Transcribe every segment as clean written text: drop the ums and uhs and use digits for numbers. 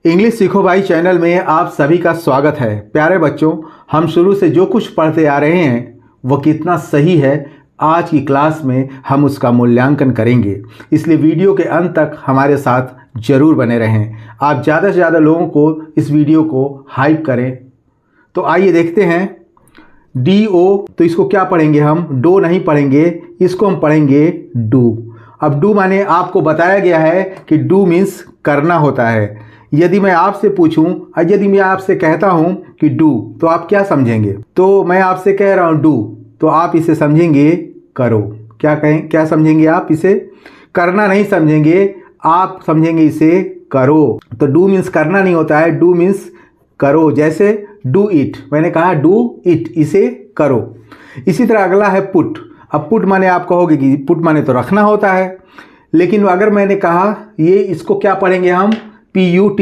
English सीखो भाई channel में आप सभी का स्वागत है। प्यारे बच्चों, हम शुरू से जो कुछ पढ़ते आ रहे हैं वो कितना सही है, आज की क्लास में हम उसका मूल्यांकन करेंगे। इसलिए वीडियो के अंत तक हमारे साथ जरूर बने रहें। आप ज़्यादा से ज़्यादा लोगों को इस वीडियो को हाइप करें। तो आइए देखते हैं। DO, तो इसको क्या पढ़ेंगे हम? डो नहीं पढ़ेंगे, इसको हम पढ़ेंगे डू। अब डू माने आपको बताया गया है कि डू मीन्स करना होता है। यदि मैं आपसे पूछूं, यदि मैं आपसे कहता हूं कि डू, तो आप क्या समझेंगे? तो मैं आपसे कह रहा हूं डू, तो आप इसे समझेंगे करो। क्या समझेंगे आप? इसे करना नहीं समझेंगे, आप समझेंगे इसे करो। तो डू मीन्स करना नहीं होता है, डू मीन्स करो। जैसे डू इट, मैंने कहा डू इट, इसे करो। इसी तरह अगला है पुट। अब पुट माने आप कहोगे कि पुट माने तो रखना होता है, लेकिन अगर मैंने कहा इसको क्या पढ़ेंगे हम? PUT,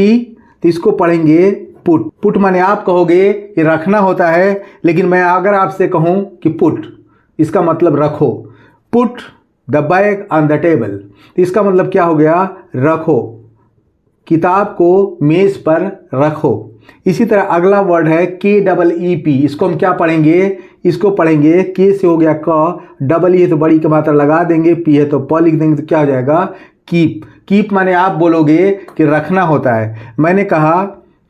तो इसको पढ़ेंगे पुट। पुट माने आप कहोगे कि रखना होता है, लेकिन मैं अगर आपसे कहूं कि पुट, इसका मतलब रखो। Put the bag on the table, तो इसका मतलब क्या हो गया? रखो, किताब को मेज पर रखो। इसी तरह अगला वर्ड है KEEP, इसको हम क्या पढ़ेंगे? इसको पढ़ेंगे के से हो गया क, डबल ई है तो बड़ी की मात्रा लगा देंगे, पी है तो प लिख देंगे, तो क्या हो जाएगा? कीप। कीप माने आप बोलोगे कि रखना होता है। मैंने कहा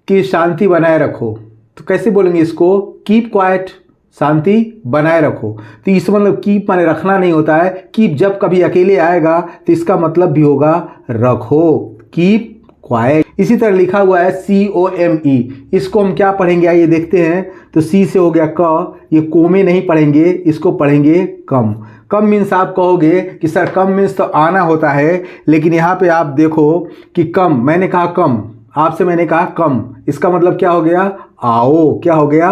कि शांति बनाए रखो, तो कैसे बोलेंगे इसको? कीप क्वाइट, शांति बनाए रखो। तो इस मतलब कीप माने रखना नहीं होता है। कीप जब कभी अकेले आएगा तो इसका मतलब भी होगा रखो, कीप क्वाइट। इसी तरह लिखा हुआ है COME, इसको हम क्या पढ़ेंगे? आइए देखते हैं। तो सी से हो गया क, ये कोमे नहीं पढ़ेंगे, इसको पढ़ेंगे कम। कम मीन्स आप कहोगे कि सर कम मीन्स तो आना होता है, लेकिन यहाँ पे आप देखो कि कम, मैंने कहा कम, आपसे मैंने कहा कम, इसका मतलब क्या हो गया? आओ। क्या हो गया?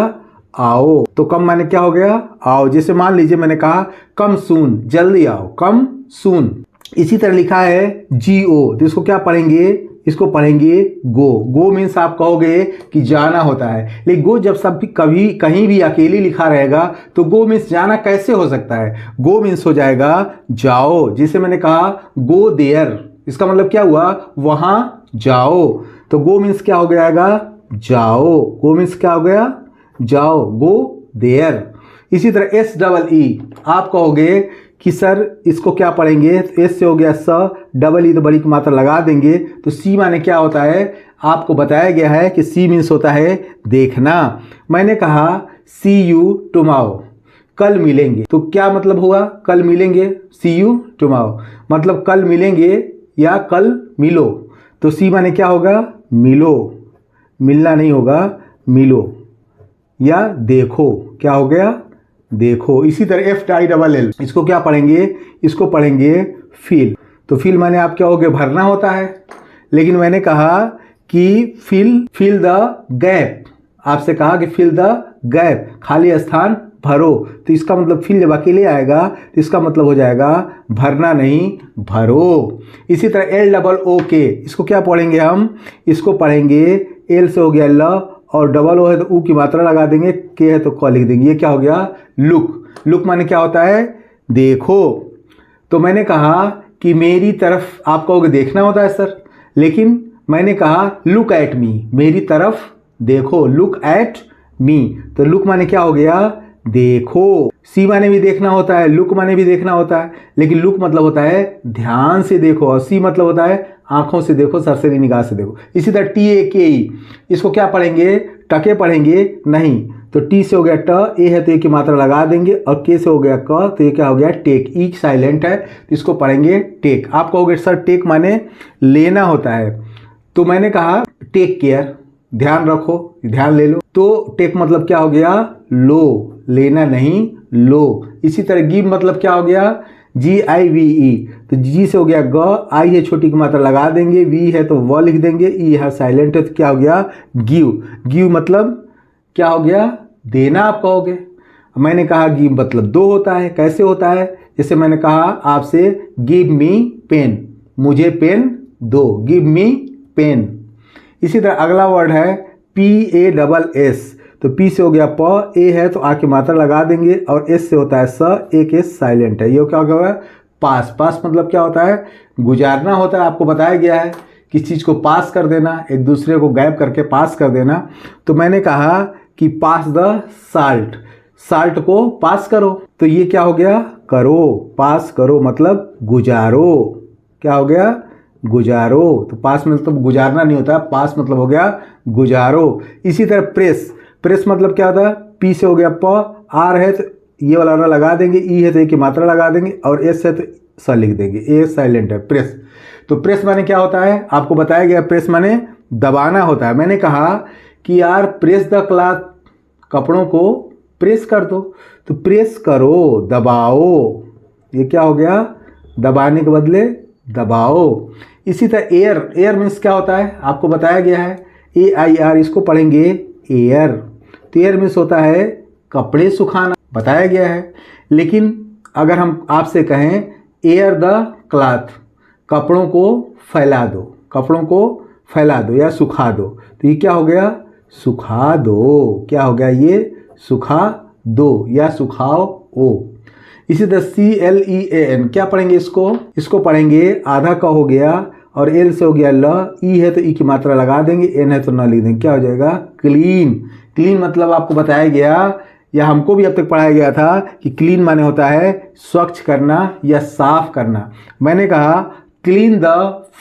आओ। तो कम माने क्या हो गया? आओ। जैसे मान लीजिए मैंने कहा कम सून, जल्दी आओ, कम सून। इसी तरह लिखा है GO, तो इसको क्या पढ़ेंगे? इसको पढ़ेंगे गो। गो मीन्स आप कहोगे कि जाना होता है, लेकिन गो जब सब कभी कहीं भी अकेले लिखा रहेगा तो गो मीन्स जाना कैसे हो सकता है? गो मीन्स हो जाएगा जाओ। जैसे मैंने कहा गो देयर, इसका मतलब क्या हुआ? वहां जाओ। तो गो मीन्स क्या हो जाएगा? जाओ। गो मीन्स क्या हो गया? जाओ, गो देयर। इसी तरह SEE, आप कहोगे कि सर इसको क्या पढ़ेंगे? एस से हो गया स, डबल ई तो बड़ी की मात्रा लगा देंगे, तो सी माने क्या होता है? आपको बताया गया है कि सी मीन्स होता है देखना। मैंने कहा सी यू टुमारो, कल मिलेंगे, तो क्या मतलब हुआ? कल मिलेंगे। सी यू टुमारो मतलब कल मिलेंगे या कल मिलो। तो सी माने क्या होगा? मिलो, मिलना नहीं होगा, मिलो। या देखो, क्या हो गया? देखो। इसी तरह FILL, इसको क्या पढ़ेंगे? इसको पढ़ेंगे फील। तो फील माने आप क्या होगे? भरना होता है, लेकिन मैंने कहा कि फिल द गैप, आपसे कहा कि फिल द गैप, खाली स्थान भरो। तो इसका मतलब फिल जब अकेले आएगा तो इसका मतलब हो जाएगा भरना नहीं, भरो। इसी तरह LOOK, इसको क्या पढ़ेंगे हम? इसको पढ़ेंगे एल से हो गया ल, और डबल ओ है तो ऊ की मात्रा लगा देंगे, के है तो क लिख देंगे। ये क्या हो गया? लुक। लुक माने क्या होता है? देखो। तो मैंने कहा कि मेरी तरफ, आप कहोगे देखना होता है सर, लेकिन मैंने कहा लुक एट मी, मेरी तरफ देखो, लुक एट मी। तो लुक माने क्या हो गया? देखो। सी माने भी देखना होता है, लुक माने भी देखना होता है, लेकिन लुक मतलब होता है ध्यान से देखो, और सी मतलब होता है आंखों से देखो, सरसरी निगाह से देखो। इसी तरह TAKE, इसको क्या पढ़ेंगे? टके पढ़ेंगे नहीं। तो टी से हो गया ट, ए है तो ए की मात्रा लगा देंगे, और के से हो गया क, तो ये क्या हो गया? टेक। ई साइलेंट है तो इसको पढ़ेंगे टेक। आप कहोगे सर टेक माने लेना होता है, तो मैंने कहा टेक केयर, ध्यान रखो, ध्यान ले लो। तो टेक मतलब क्या हो गया? लो, लेना नहीं, लो। इसी तरह गिव मतलब क्या हो गया? GIVE, तो जी से हो गया ग, आई है छोटी की मात्रा लगा देंगे, वी है तो व लिख देंगे, ई है साइलेंट है तो क्या हो गया? गिव। गिव मतलब क्या हो गया? देना आप कहोगे। मैंने कहा गिव मतलब दो होता है। कैसे होता है? जैसे मैंने कहा आपसे गिव मी पेन, मुझे पेन दो, गिव मी पेन। इसी तरह अगला वर्ड है PASS, तो पी से हो गया प, ए है तो आ की मात्रा लगा देंगे, और एस से होता है स, एक एस साइलेंट है। ये क्या होगा? पास। पास मतलब क्या होता है? गुजारना होता है। आपको बताया गया है किसी चीज़ को पास कर देना, एक दूसरे को गैप करके पास कर देना। तो मैंने कहा कि पास द साल्ट, साल्ट को पास करो। तो ये क्या हो गया, करो, पास करो मतलब गुजारो। क्या हो गया, गुजारो। तो पास में मतलब गुजारना नहीं होता, पास मतलब हो गया गुजारो। इसी तरह प्रेस, प्रेस मतलब क्या होता है, पी से हो गया प, आर है तो ये वाला ना लगा देंगे, ई है तो ए की मात्रा लगा देंगे, और एस है तो स लिख देंगे, ए साइलेंट है, प्रेस। तो प्रेस माने क्या होता है, आपको बताया गया प्रेस माने दबाना होता है। मैंने कहा कि यार प्रेस द क्लॉथ, कपड़ों को प्रेस कर दो। तो प्रेस करो, दबाओ, ये क्या हो गया, दबाने के बदले दबाओ। इसी तरह एयर, एयर मीन्स क्या होता है आपको बताया गया है, AIR, इसको पढ़ेंगे एयर। तो एयर मीन्स होता है कपड़े सुखाना, बताया गया है। लेकिन अगर हम आपसे कहें एयर द क्लॉथ, कपड़ों को फैला दो, कपड़ों को फैला दो या सुखा दो, तो ये क्या हो गया, सुखा दो। क्या हो गया, ये सुखा दो या सुखाओ ओ। इसी तरह CLEAN, क्या पढ़ेंगे इसको, इसको पढ़ेंगे आधा का हो गया और L से हो गया ल, ई है तो ई की मात्रा लगा देंगे, N है तो न लिख देंगे, क्या हो जाएगा, क्लीन। क्लीन मतलब आपको बताया गया या हमको भी अब तक पढ़ाया गया था कि क्लीन माने होता है स्वच्छ करना या साफ करना। मैंने कहा क्लीन द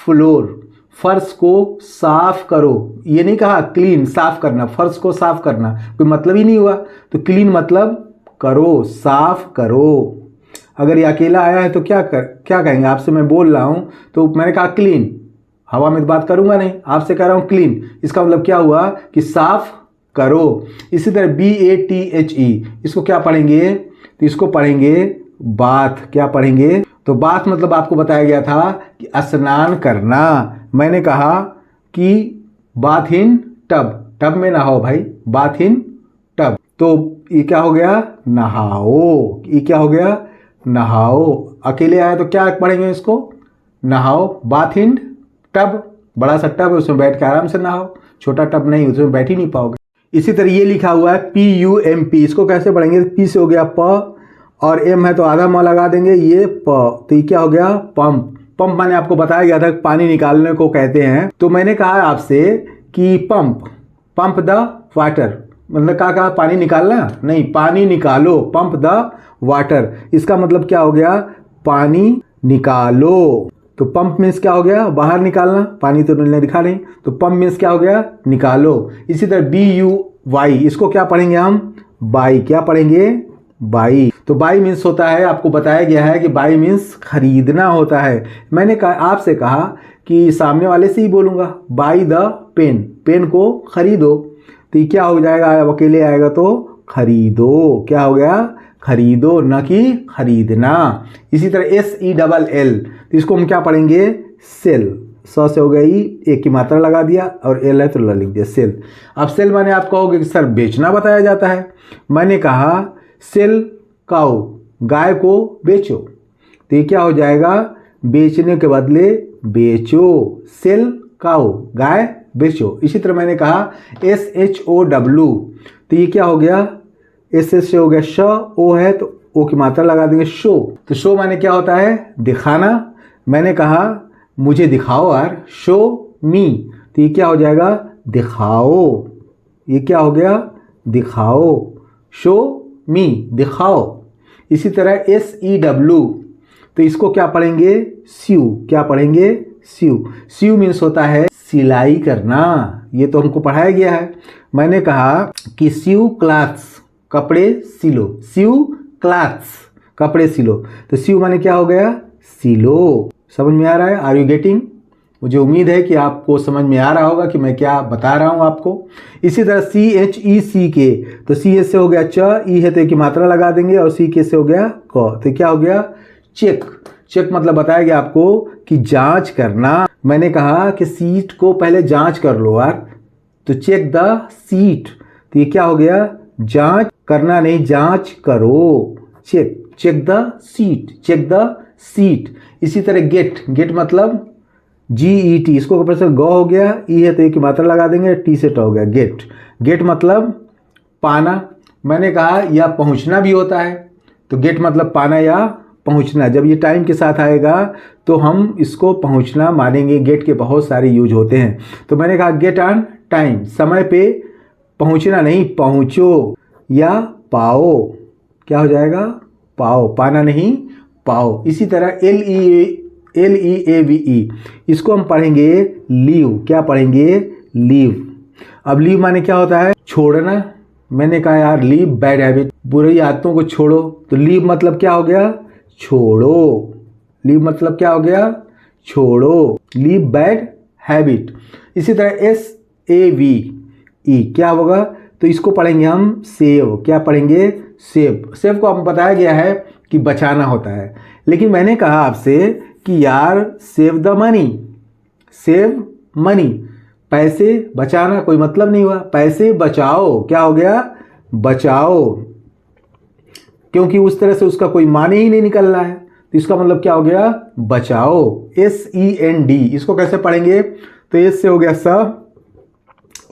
फ्लोर, फर्श को साफ करो। ये नहीं कहा क्लीन साफ करना, फर्श को साफ करना, कोई मतलब ही नहीं हुआ। तो क्लीन मतलब करो, साफ करो। अगर ये अकेला आया है तो क्या कहेंगे, आपसे मैं बोल रहा हूँ तो मैंने कहा क्लीन, हवा में तो बात करूँगा नहीं, आपसे कह रहा हूँ क्लीन, इसका मतलब क्या हुआ कि साफ करो। इसी तरह BATHE, इसको क्या पढ़ेंगे, तो इसको पढ़ेंगे बाथ। क्या पढ़ेंगे, तो बाथ मतलब आपको बताया गया था कि स्नान करना। मैंने कहा कि बाथ इन टब, टब में नहाओ भाई, बाथ इन टब। तो ये क्या हो गया, नहाओ। ये क्या हो गया, नहाओ। अकेले आया तो क्या पढ़ेंगे इसको, नहाओ, बाथ इन टब। बड़ा सा टब है, उसमें बैठ के आराम से नहाओ, छोटा टब नहीं, उसमें बैठ ही नहीं पाओगे। इसी तरह ये लिखा हुआ है PUMP, इसको कैसे पढ़ेंगे, P से हो गया प और M है तो आधा म लगा देंगे, ये प। तो ये क्या हो गया, पंप। पंप माने आपको बताया गया था पानी निकालने को कहते हैं। तो मैंने कहा आपसे कि पंप, पंप द वाटर, मतलब क्या कहा, पानी निकालना नहीं, पानी निकालो, पंप द वाटर। इसका मतलब क्या हो गया, पानी निकालो। तो पंप मीन्स क्या हो गया, बाहर निकालना, पानी तो मैंने लिखा नहीं, तो पंप मीन्स क्या हो गया, निकालो। इसी तरह BUY, इसको क्या पढ़ेंगे हम, बाई। क्या पढ़ेंगे, बाई। तो बाई मीन्स होता है, आपको बताया गया है कि बाई मीन्स खरीदना होता है। मैंने कहा आपसे कहा कि सामने वाले से ही बोलूँगा, बाई द पेन, पेन को खरीदो। तो ये क्या हो जाएगा, अब अकेले आएगा तो खरीदो। क्या हो गया, खरीदो, न कि खरीदना। इसी तरह SELL, तो इसको हम क्या पढ़ेंगे, सेल। स से हो गई, एक की मात्रा लगा दिया और एल है तो ल लिख दिया, सेल। अब सेल माने आप कहोगे कि सर बेचना बताया जाता है। मैंने कहा सेल काउ, गाय को बेचो। तो ये क्या हो जाएगा, बेचने के बदले बेचो, सेल काउ, गाय बेचो। इसी तरह मैंने कहा SHOW, तो ये क्या हो गया, SS से हो गया श, ओ है तो ओ की मात्रा लगा देंगे, शो। तो शो माने क्या होता है, दिखाना। मैंने कहा मुझे दिखाओ यार, शो मी। तो ये क्या हो जाएगा, दिखाओ। ये क्या हो गया, दिखाओ, शो मी, दिखाओ। इसी तरह SEW, तो इसको क्या पढ़ेंगे, स्यू। क्या पढ़ेंगे, स्यू। स्यू मीन्स होता है सिलाई करना, ये तो हमको पढ़ाया गया है। मैंने कहा कि स्यू क्लॉथ्स, कपड़े सिलो, स्यू क्लॉथ्स, कपड़े सिलो। तो स्यू माने क्या हो गया, सिलो। समझ में आ रहा है, आर यू गेटिंग। मुझे उम्मीद है कि आपको समझ में आ रहा होगा कि मैं क्या बता रहा हूँ आपको। इसी तरह CHECK, तो C से हो गया च, ई है तो एक की मात्रा लगा देंगे और CK से हो गया क। तो क्या हो गया, चेक। चेक मतलब बताया गया आपको कि जांच करना। मैंने कहा कि सीट को पहले जांच कर लो यार, तो चेक द सीट। तो ये क्या हो गया, जांच करना नहीं, जांच करो, check, check the seat, check the seat. इसी तरह गेट, गेट मतलब GET, इसको ऊपर ग हो गया, ई है तो एक की मात्रा लगा देंगे, टी से ट हो गया, गेट। गेट मतलब पाना। मैंने कहा या पहुंचना भी होता है, तो गेट मतलब पाना या पहुंचना, जब ये टाइम के साथ आएगा तो हम इसको पहुंचना मानेंगे। गेट के बहुत सारे यूज होते हैं। तो मैंने कहा गेट ऑन टाइम, समय पे पहुंचना, नहीं पहुंचो। या पाओ, क्या हो जाएगा? पाओ, पाना नहीं पाओ। इसी तरह LEAVE, इसको हम पढ़ेंगे लीव। क्या पढ़ेंगे? लीव। अब लीव माने क्या होता है? छोड़ना। मैंने कहा यार लीव बैड हैबिट, बुरी आदतों को छोड़ो। तो लीव मतलब क्या हो गया? छोड़ो। लीव मतलब क्या हो गया? छोड़ो। Leave bad habit. इसी तरह SAVE क्या होगा? तो इसको पढ़ेंगे हम सेव। क्या पढ़ेंगे? सेव। सेव को हम बताया गया है कि बचाना होता है, लेकिन मैंने कहा आपसे कि यार save the money, save money, पैसे बचाना कोई मतलब नहीं हुआ। पैसे बचाओ। क्या हो गया? बचाओ, क्योंकि उस तरह से उसका कोई माने ही नहीं निकल रहा है। तो इसका मतलब क्या हो गया? बचाओ। SEND, इसको कैसे पढ़ेंगे? तो एस से हो गया स,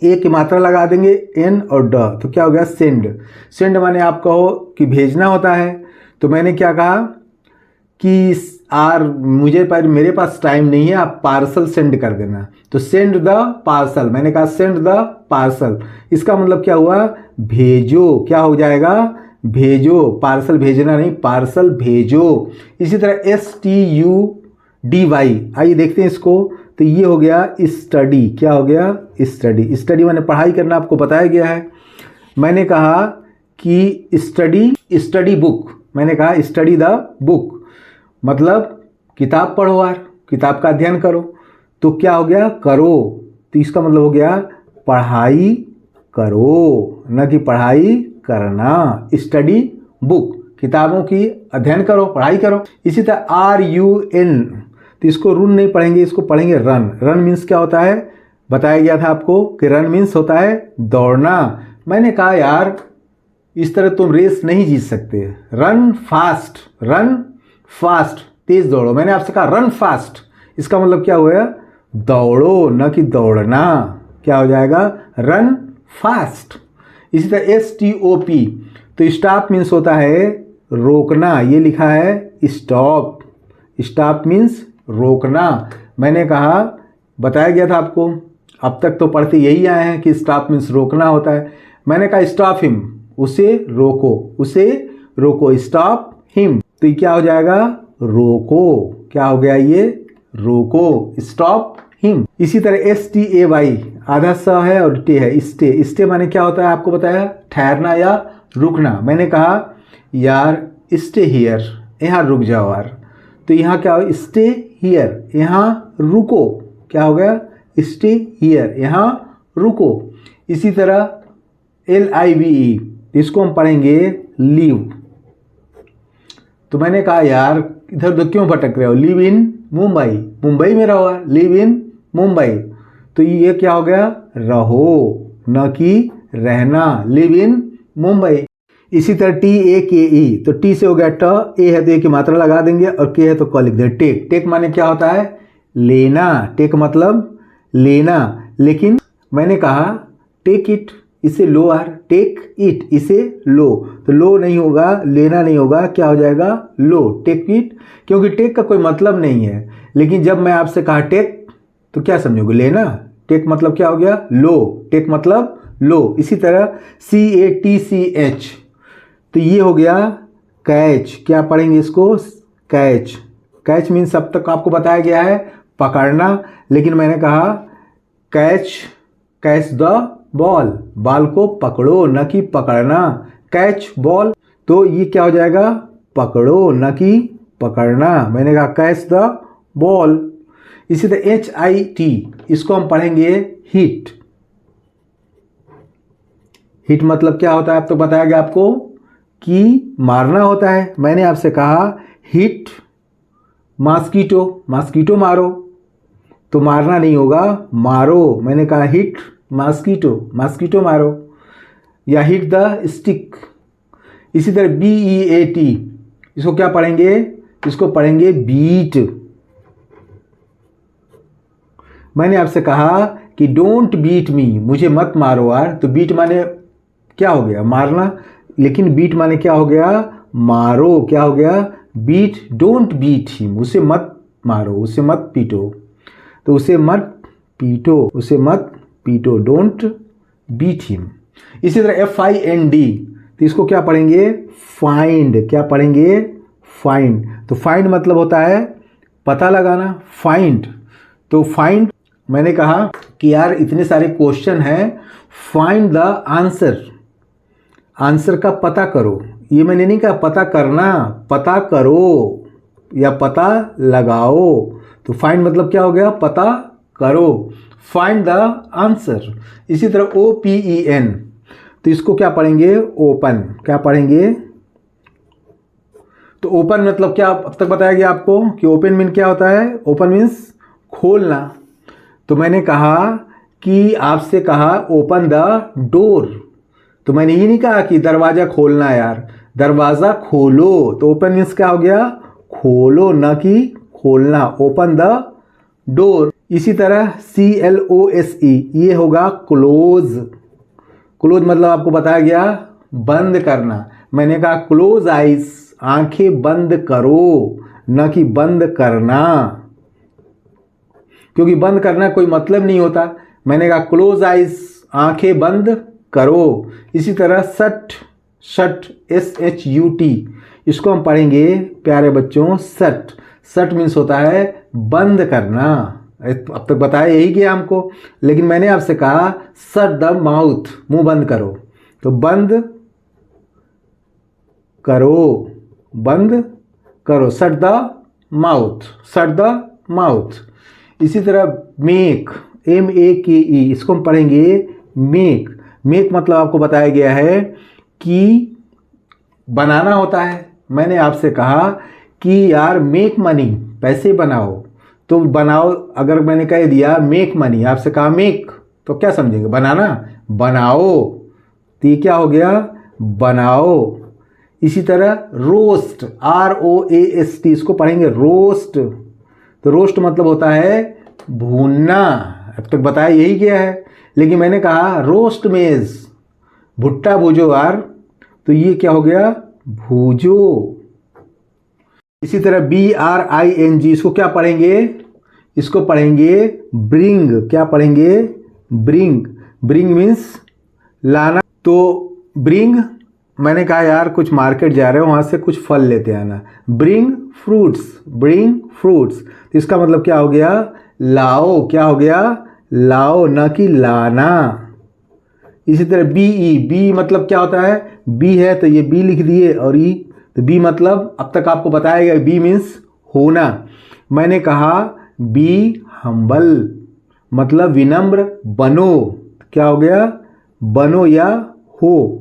ए की मात्रा लगा देंगे, एन और ड, तो क्या हो गया? सेंड। सेंड माने आप कहो कि भेजना होता है। तो मैंने क्या कहा कि मेरे पास टाइम नहीं है, आप पार्सल सेंड कर देना। तो सेंड द पार्सल, मैंने कहा सेंड द पार्सल। इसका मतलब क्या हुआ? भेजो। क्या हो जाएगा? भेजो। पार्सल भेजना नहीं, पार्सल भेजो। इसी तरह STUDY, आइए देखते हैं इसको। तो ये हो गया स्टडी। क्या हो गया? स्टडी। स्टडी माने पढ़ाई करना, आपको बताया गया है। मैंने कहा कि स्टडी बुक, मैंने कहा स्टडी द बुक, मतलब किताब पढ़ो यार, किताब का अध्ययन करो। तो क्या हो गया? करो। तो इसका मतलब हो गया पढ़ाई करो, न कि पढ़ाई करना। स्टडी बुक, किताबों की अध्ययन करो, पढ़ाई करो। इसी तरह RUN, तो इसको रुन नहीं पढ़ेंगे, इसको पढ़ेंगे रन। रन मीन्स क्या होता है? बताया गया था आपको कि रन मीन्स होता है दौड़ना। मैंने कहा यार इस तरह तुम रेस नहीं जीत सकते। रन फास्ट, रन फास्ट, तेज दौड़ो। मैंने आपसे कहा रन फास्ट, इसका मतलब क्या हुआ? दौड़ो, न कि दौड़ना। क्या हो जाएगा? Run fast. इसी तरह STOP, तो स्टॉप मीन्स होता है रोकना। ये लिखा है स्टॉप। स्टॉप मीन्स रोकना। मैंने कहा, बताया गया था आपको, अब तक तो पढ़ते यही आए हैं कि स्टॉप मीन्स रोकना होता है। मैंने कहा स्टॉप हिम, उसे रोको, उसे रोको। स्टॉप हिम, तो ये क्या हो जाएगा? रोको। क्या हो गया? ये रोको। Stop him. इसी तरह STAY, आधा स है और टे है, स्टे। स्टे माने क्या होता है? आपको बताया, ठहरना या रुकना। मैंने कहा यार स्टे हियर, यहाँ रुक जाओ यार। तो यहाँ क्या हो? स्टे हियर, यहाँ रुको। क्या हो गया? स्टे हियर, यहाँ रुको। इसी तरह LIVE, इसको हम पढ़ेंगे लीव। तो मैंने कहा यार इधर उधर क्यों भटक रहे हो? लिव इन मुंबई, मुंबई में रहो। लिव इन मुंबई, तो ये क्या हो गया? रहो, न कि रहना। Live in Mumbai. इसी तरह TAKE, तो टी से हो गया ट, ए है तो ए की मात्रा लगा देंगे, और के है तो क लिख देंगे। टेक। टेक माने क्या होता है? लेना। टेक मतलब लेना। लेकिन मैंने कहा टेक इट, इसे लो यार। टेक इट, इसे लो। तो लो नहीं होगा, लेना नहीं होगा, क्या हो जाएगा? लो। टेक इट, क्योंकि टेक का कोई मतलब नहीं है। लेकिन जब मैं आपसे कहा टेक, तो क्या समझोगे? लेना। टेक मतलब क्या हो गया? लो। टेक मतलब लो। इसी तरह CATCH, तो ये हो गया कैच। क्या पढ़ेंगे इसको? कैच। कैच मीन्स अब तक आपको बताया गया है पकड़ना, लेकिन मैंने कहा कैच द बॉल, बॉल को पकड़ो, न कि पकड़ना। कैच बॉल, तो ये क्या हो जाएगा? पकड़ो, न कि पकड़ना। मैंने कहा कैच द बॉल। इसी तरह HIT, इसको हम पढ़ेंगे हिट। हिट मतलब क्या होता है? अब तो बताया गया आपको कि मारना होता है। मैंने आपसे कहा हिट मॉस्किटो, मॉस्किटो मारो, तो मारना नहीं होगा, मारो। मैंने कहा हिट मॉस्किटो, मॉस्किटो मारो। या हिट द स्टिक। इसी तरह BEAT, इसको क्या पढ़ेंगे? इसको पढ़ेंगे बीट। मैंने आपसे कहा कि डोंट बीट मी, मुझे मत मारो यार। तो बीट माने क्या हो गया? मारना। लेकिन बीट माने क्या हो गया? मारो। क्या हो गया? बीट, डोंट बीट हिम, उसे मत मारो, उसे मत पीटो, तो उसे मत पीटो, उसे मत पीटो, डोंट बीट हिम। इसी तरह FIND, तो इसको क्या पढ़ेंगे? फाइंड। क्या पढ़ेंगे? फाइंड। तो फाइंड मतलब होता है पता लगाना, फाइंड। तो फाइंड, मैंने कहा कि यार इतने सारे क्वेश्चन हैं, फाइंड द आंसर, आंसर का पता करो। ये मैंने नहीं कहा पता करना, पता करो या पता लगाओ। तो फाइंड मतलब क्या हो गया? पता करो, फाइंड द आंसर। इसी तरह OPEN, तो इसको क्या पढ़ेंगे? ओपन। क्या पढ़ेंगे? तो ओपन मतलब क्या अब तक बताया गया आपको कि ओपन मीन क्या होता है? ओपन मीन्स खोलना। तो मैंने कहा कि आपसे कहा ओपन द डोर, तो मैंने ये नहीं कहा कि दरवाज़ा खोलना यार, दरवाज़ा खोलो। तो ओपन मीन्स क्या हो गया? खोलो, न कि खोलना, ओपन द डोर। इसी तरह CLOSE, ये होगा क्लोज। क्लोज मतलब आपको बताया गया बंद करना। मैंने कहा क्लोज आइज, आंखें बंद करो, न कि बंद करना, क्योंकि बंद करना कोई मतलब नहीं होता। मैंने कहा क्लोज आइज, आंखें बंद करो। इसी तरह शट, शट SHUT, इसको हम पढ़ेंगे प्यारे बच्चों शट। शट मीन्स होता है बंद करना। अब तक बताया यही किया हमको, लेकिन मैंने आपसे कहा शट द माउथ, मुंह बंद करो। तो बंद करो, बंद करो, shut the mouth, shut the mouth. इसी तरह मेक, MAKE, इसको हम पढ़ेंगे मेक। मेक मतलब आपको बताया गया है कि बनाना होता है। मैंने आपसे कहा कि यार मेक मनी, पैसे बनाओ, तो बनाओ। अगर मैंने कह दिया मेक मनी, आपसे कहा मेक, तो क्या समझेंगे? बनाना, बनाओ। तो ये क्या हो गया? बनाओ। इसी तरह रोस्ट, ROAST, इसको पढ़ेंगे रोस्ट। तो रोस्ट मतलब होता है भूनना। अब तक बताया यही क्या है, लेकिन मैंने कहा रोस्ट मेज, भुट्टा भूजो यार, तो ये क्या हो गया? भूजो। इसी तरह BRING, इसको क्या पढ़ेंगे? इसको पढ़ेंगे ब्रिंग। क्या पढ़ेंगे? ब्रिंग। ब्रिंग मीन्स लाना। तो ब्रिंग, मैंने कहा यार कुछ मार्केट जा रहे हो, वहाँ से कुछ फल लेते आना, ब्रिंग फ्रूट्स, ब्रिंग फ्रूट्स। तो इसका मतलब क्या हो गया? लाओ। क्या हो गया? लाओ, न कि लाना। इसी तरह BE, बी मतलब क्या होता है? बी है तो ये बी लिख दिए, और ई, तो बी मतलब अब तक आपको बताया गया, बी मीन्स होना। मैंने कहा बी हम्बल, मतलब विनम्र बनो। क्या हो गया? बनो या हो,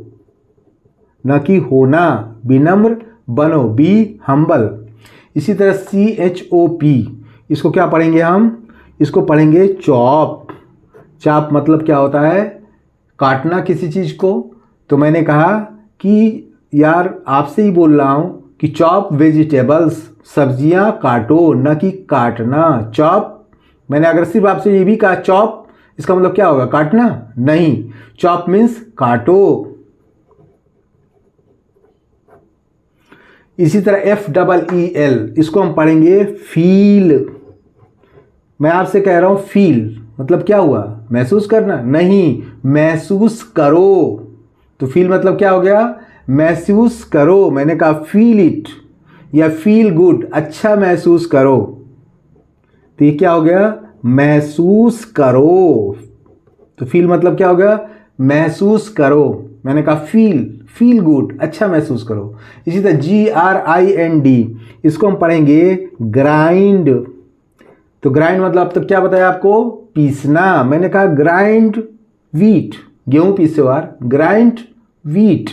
न कि होना, विनम्र बनो, बी हम्बल। इसी तरह CHOP, इसको क्या पढ़ेंगे हम? इसको पढ़ेंगे चॉप। चॉप मतलब क्या होता है? काटना किसी चीज़ को। तो मैंने कहा कि यार आपसे ही बोल रहा हूँ कि चॉप वेजिटेबल्स, सब्जियां काटो, न कि काटना। चॉप, मैंने अगर सिर्फ आपसे ये भी कहा चॉप, इसका मतलब क्या होगा? काटना? नहीं, चॉप मीन्स काटो। इसी तरह FEEL, इसको हम पढ़ेंगे फील। मैं आपसे कह रहा हूं फील मतलब क्या हुआ? महसूस करना? नहीं, महसूस करो। तो फील मतलब क्या हो गया? महसूस करो। मैंने कहा फील इट या फील गुड, अच्छा महसूस करो। तो ये क्या हो गया? महसूस करो। तो फील मतलब क्या हो गया? महसूस करो। मैंने कहा फील, फील गुड, अच्छा महसूस करो। इसी तरह GRIND, इसको हम पढ़ेंगे ग्राइंड। तो ग्राइंड मतलब अब तक क्या बताया आपको? पीसना। मैंने कहा ग्राइंड व्हीट, गेहूं पीसो यार, ग्राइंड व्हीट।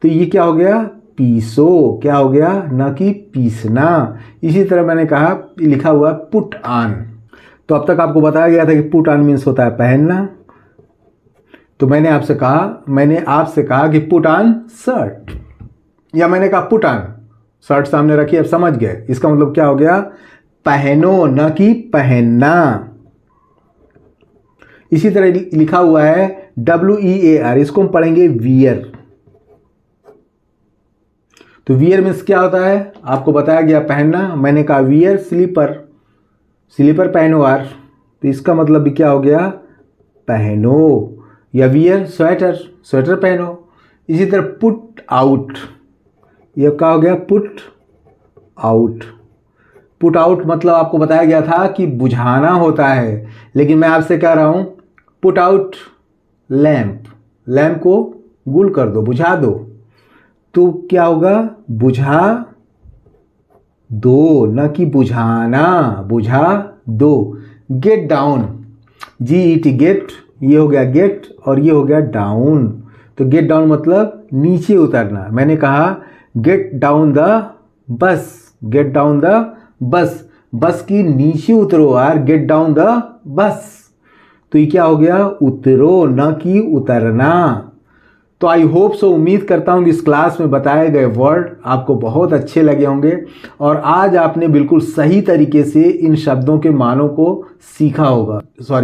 तो ये क्या हो गया? पीसो। क्या हो गया? न कि पीसना। इसी तरह मैंने कहा लिखा हुआ पुट ऑन। तो अब तक आपको बताया गया था कि पुट ऑन मीन्स होता है पहनना। तो मैंने आपसे कहा कि पुट ऑन शर्ट, या मैंने कहा पुट ऑन शर्ट सामने रखी, अब समझ गए इसका मतलब क्या हो गया? पहनो, न कि पहनना। इसी तरह लिखा हुआ है WEAR, इसको हम पढ़ेंगे वियर। तो वियर मीन्स क्या होता है, आपको बताया गया पहनना, मैंने कहा वियर स्लीपर, स्लीपर पहनो यार, तो इसका मतलब भी क्या हो गया, पहनो, या वियर स्वेटर, स्वेटर पहनो। इसी तरह पुट आउट, ये क्या हो गया, पुट आउट। पुट आउट मतलब आपको बताया गया था कि बुझाना होता है, लेकिन मैं आपसे कह रहा हूं पुट आउट लैंप, लैंप को गुल कर दो, बुझा दो, तो क्या होगा, बुझा दो, न कि बुझाना, बुझा दो। गेट डाउन, GET गेट, ये हो गया गेट और ये हो गया डाउन, तो गेट डाउन मतलब नीचे उतरना। मैंने कहा get down the bus, get down the bus, बस की नीचे उतरो यार, गेट डाउन द बस, तो ये क्या हो गया, उतरो, न कि उतरना। तो आई होप सो, उम्मीद करता हूँ कि इस क्लास में बताए गए वर्ड आपको बहुत अच्छे लगे होंगे और आज आपने बिल्कुल सही तरीके से इन शब्दों के मानों को सीखा होगा।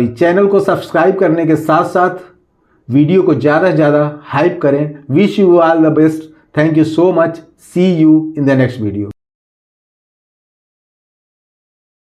चैनल को सब्सक्राइब करने के साथ साथ वीडियो को ज़्यादा से ज़्यादा हाइप करें। Wish you all the best, thank you so much, see you in the next video.